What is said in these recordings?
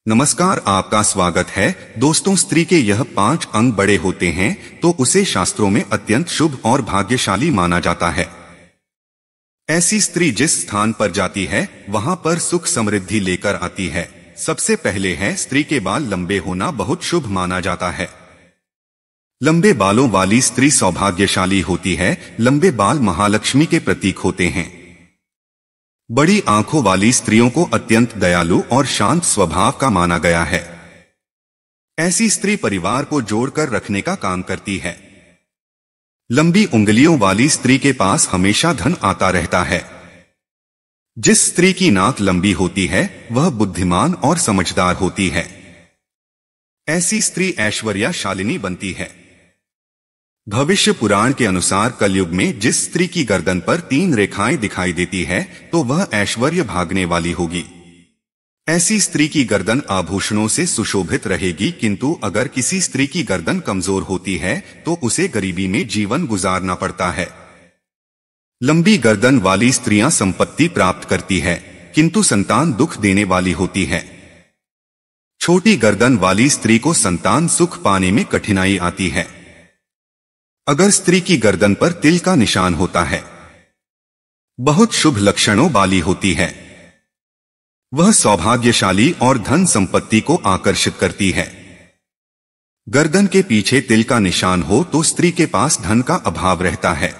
नमस्कार, आपका स्वागत है। दोस्तों, स्त्री के यह 5 अंग बड़े होते हैं तो उसे शास्त्रों में अत्यंत शुभ और भाग्यशाली माना जाता है। ऐसी स्त्री जिस स्थान पर जाती है वहां पर सुख समृद्धि लेकर आती है। सबसे पहले है, स्त्री के बाल लंबे होना बहुत शुभ माना जाता है। लंबे बालों वाली स्त्री सौभाग्यशाली होती है। लंबे बाल महालक्ष्मी के प्रतीक होते हैं। बड़ी आंखों वाली स्त्रियों को अत्यंत दयालु और शांत स्वभाव का माना गया है। ऐसी स्त्री परिवार को जोड़कर रखने का काम करती है। लंबी उंगलियों वाली स्त्री के पास हमेशा धन आता रहता है। जिस स्त्री की नाक लंबी होती है वह बुद्धिमान और समझदार होती है। ऐसी स्त्री ऐश्वर्यशालिनी बनती है। भविष्य पुराण के अनुसार कलयुग में जिस स्त्री की गर्दन पर 3 रेखाएं दिखाई देती है तो वह ऐश्वर्य भागने वाली होगी। ऐसी स्त्री की गर्दन आभूषणों से सुशोभित रहेगी, किंतु अगर किसी स्त्री की गर्दन कमजोर होती है तो उसे गरीबी में जीवन गुजारना पड़ता है। लंबी गर्दन वाली स्त्रियां संपत्ति प्राप्त करती है, किंतु संतान दुख देने वाली होती है। छोटी गर्दन वाली स्त्री को संतान सुख पाने में कठिनाई आती है। अगर स्त्री की गर्दन पर तिल का निशान होता है, बहुत शुभ लक्षणों वाली होती है। वह सौभाग्यशाली और धन संपत्ति को आकर्षित करती है। गर्दन के पीछे तिल का निशान हो तो स्त्री के पास धन का अभाव रहता है।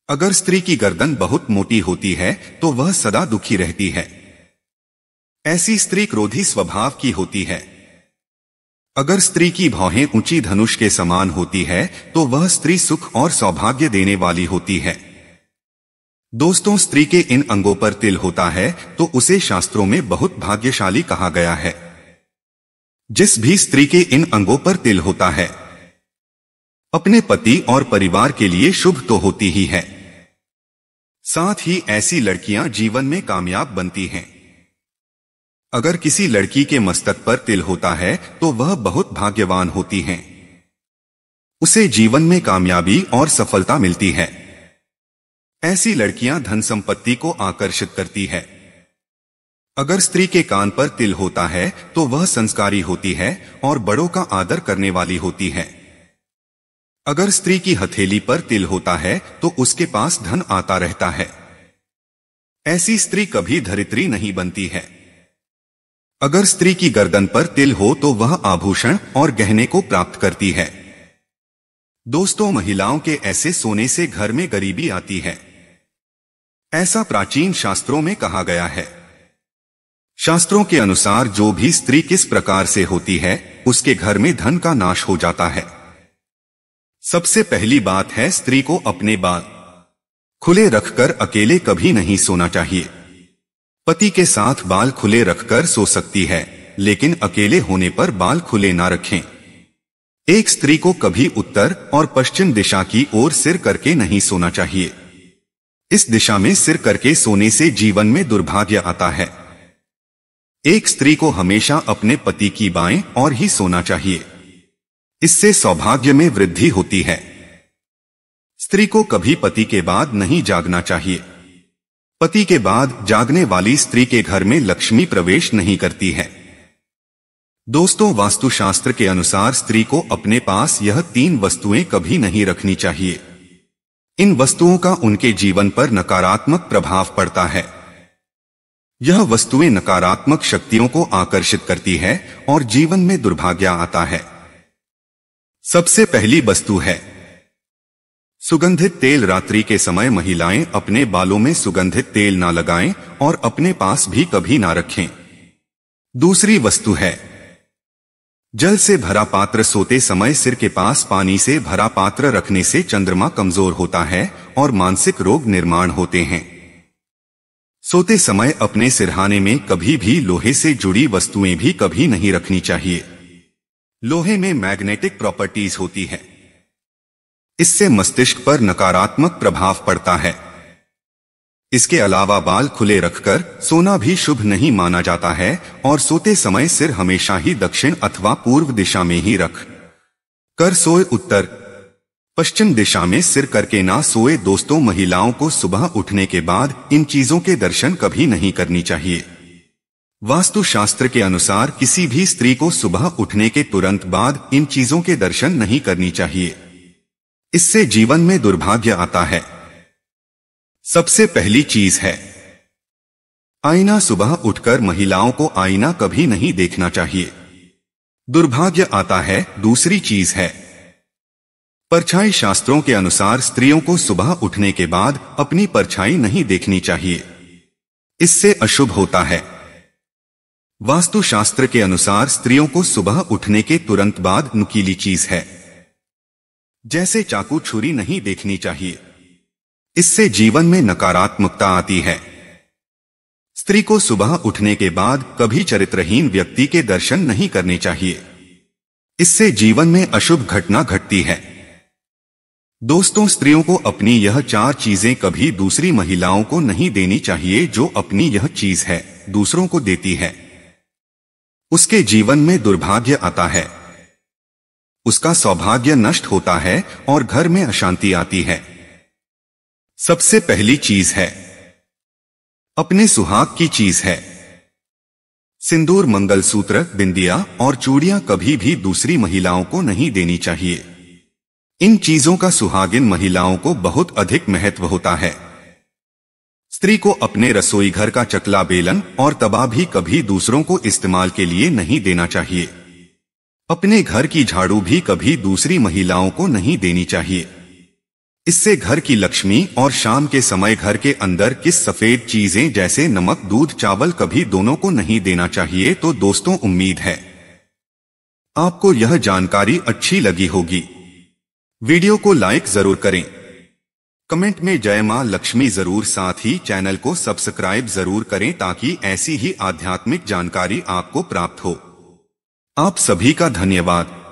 अगर स्त्री की गर्दन बहुत मोटी होती है तो वह सदा दुखी रहती है। ऐसी स्त्री क्रोधी स्वभाव की होती है। अगर स्त्री की भौहें ऊंची धनुष के समान होती है तो वह स्त्री सुख और सौभाग्य देने वाली होती है। दोस्तों, स्त्री के इन अंगों पर तिल होता है तो उसे शास्त्रों में बहुत भाग्यशाली कहा गया है। जिस भी स्त्री के इन अंगों पर तिल होता है अपने पति और परिवार के लिए शुभ तो होती ही है, साथ ही ऐसी लड़कियां जीवन में कामयाब बनती हैं। अगर किसी लड़की के मस्तक पर तिल होता है तो वह बहुत भाग्यवान होती हैं। उसे जीवन में कामयाबी और सफलता मिलती है। ऐसी लड़कियां धन संपत्ति को आकर्षित करती है। अगर स्त्री के कान पर तिल होता है तो वह संस्कारी होती है और बड़ों का आदर करने वाली होती है। अगर स्त्री की हथेली पर तिल होता है तो उसके पास धन आता रहता है। ऐसी स्त्री कभी धरित्री नहीं बनती है। अगर स्त्री की गर्दन पर तिल हो तो वह आभूषण और गहने को प्राप्त करती है। दोस्तों, महिलाओं के ऐसे सोने से घर में गरीबी आती है, ऐसा प्राचीन शास्त्रों में कहा गया है। शास्त्रों के अनुसार जो भी स्त्री किस प्रकार से होती है उसके घर में धन का नाश हो जाता है। सबसे पहली बात है, स्त्री को अपने बाल खुले रखकर अकेले कभी नहीं सोना चाहिए। पति के साथ बाल खुले रखकर सो सकती है, लेकिन अकेले होने पर बाल खुले ना रखें। एक स्त्री को कभी उत्तर और पश्चिम दिशा की ओर सिर करके नहीं सोना चाहिए। इस दिशा में सिर करके सोने से जीवन में दुर्भाग्य आता है। एक स्त्री को हमेशा अपने पति की बाएं ओर ही सोना चाहिए। इससे सौभाग्य में वृद्धि होती है। स्त्री को कभी पति के बाद नहीं जागना चाहिए। पति के बाद जागने वाली स्त्री के घर में लक्ष्मी प्रवेश नहीं करती है। दोस्तों, वास्तुशास्त्र के अनुसार स्त्री को अपने पास यह 3 वस्तुएं कभी नहीं रखनी चाहिए। इन वस्तुओं का उनके जीवन पर नकारात्मक प्रभाव पड़ता है। यह वस्तुएं नकारात्मक शक्तियों को आकर्षित करती है और जीवन में दुर्भाग्य आता है। सबसे पहली वस्तु है सुगंधित तेल। रात्रि के समय महिलाएं अपने बालों में सुगंधित तेल ना लगाएं और अपने पास भी कभी ना रखें। दूसरी वस्तु है जल से भरा पात्र। सोते समय सिर के पास पानी से भरा पात्र रखने से चंद्रमा कमजोर होता है और मानसिक रोग निर्माण होते हैं। सोते समय अपने सिरहाने में कभी भी लोहे से जुड़ी वस्तुएं भी कभी नहीं रखनी चाहिए। लोहे में मैग्नेटिक प्रॉपर्टीज होती है। इससे मस्तिष्क पर नकारात्मक प्रभाव पड़ता है। इसके अलावा बाल खुले रखकर सोना भी शुभ नहीं माना जाता है और सोते समय सिर हमेशा ही दक्षिण अथवा पूर्व दिशा में ही रख कर सोए। उत्तर पश्चिम दिशा में सिर करके ना सोए। दोस्तों, महिलाओं को सुबह उठने के बाद इन चीजों के दर्शन कभी नहीं करनी चाहिए। वास्तुशास्त्र के अनुसार किसी भी स्त्री को सुबह उठने के तुरंत बाद इन चीजों के दर्शन नहीं करनी चाहिए। इससे जीवन में दुर्भाग्य आता है। सबसे पहली चीज है आईना। सुबह उठकर महिलाओं को आईना कभी नहीं देखना चाहिए, दुर्भाग्य आता है। दूसरी चीज है परछाई। शास्त्रों के अनुसार स्त्रियों को सुबह उठने के बाद अपनी परछाई नहीं देखनी चाहिए, इससे अशुभ होता है। वास्तुशास्त्र के अनुसार स्त्रियों को सुबह उठने के तुरंत बाद नुकीली चीज है जैसे चाकू छुरी नहीं देखनी चाहिए, इससे जीवन में नकारात्मकता आती है। स्त्री को सुबह उठने के बाद कभी चरित्रहीन व्यक्ति के दर्शन नहीं करने चाहिए, इससे जीवन में अशुभ घटना घटती है। दोस्तों, स्त्रियों को अपनी यह 4 चीजें कभी दूसरी महिलाओं को नहीं देनी चाहिए। जो अपनी यह चीज है दूसरों को देती है, उसके जीवन में दुर्भाग्य आता है, उसका सौभाग्य नष्ट होता है और घर में अशांति आती है। सबसे पहली चीज है अपने सुहाग की चीज है सिंदूर, मंगलसूत्र, बिंदिया और चूड़ियां कभी भी दूसरी महिलाओं को नहीं देनी चाहिए। इन चीजों का सुहागिन महिलाओं को बहुत अधिक महत्व होता है। स्त्री को अपने रसोई घर का चकला, बेलन और तवा भी कभी दूसरों को इस्तेमाल के लिए नहीं देना चाहिए। अपने घर की झाड़ू भी कभी दूसरी महिलाओं को नहीं देनी चाहिए, इससे घर की लक्ष्मी और शाम के समय घर के अंदर किस सफेद चीजें जैसे नमक, दूध, चावल कभी दोनों को नहीं देना चाहिए। तो दोस्तों, उम्मीद है आपको यह जानकारी अच्छी लगी होगी। वीडियो को लाइक जरूर करें, कमेंट में जय मां लक्ष्मी जरूर, साथ ही चैनल को सब्सक्राइब जरूर करें ताकि ऐसी ही आध्यात्मिक जानकारी आपको प्राप्त हो। आप सभी का धन्यवाद।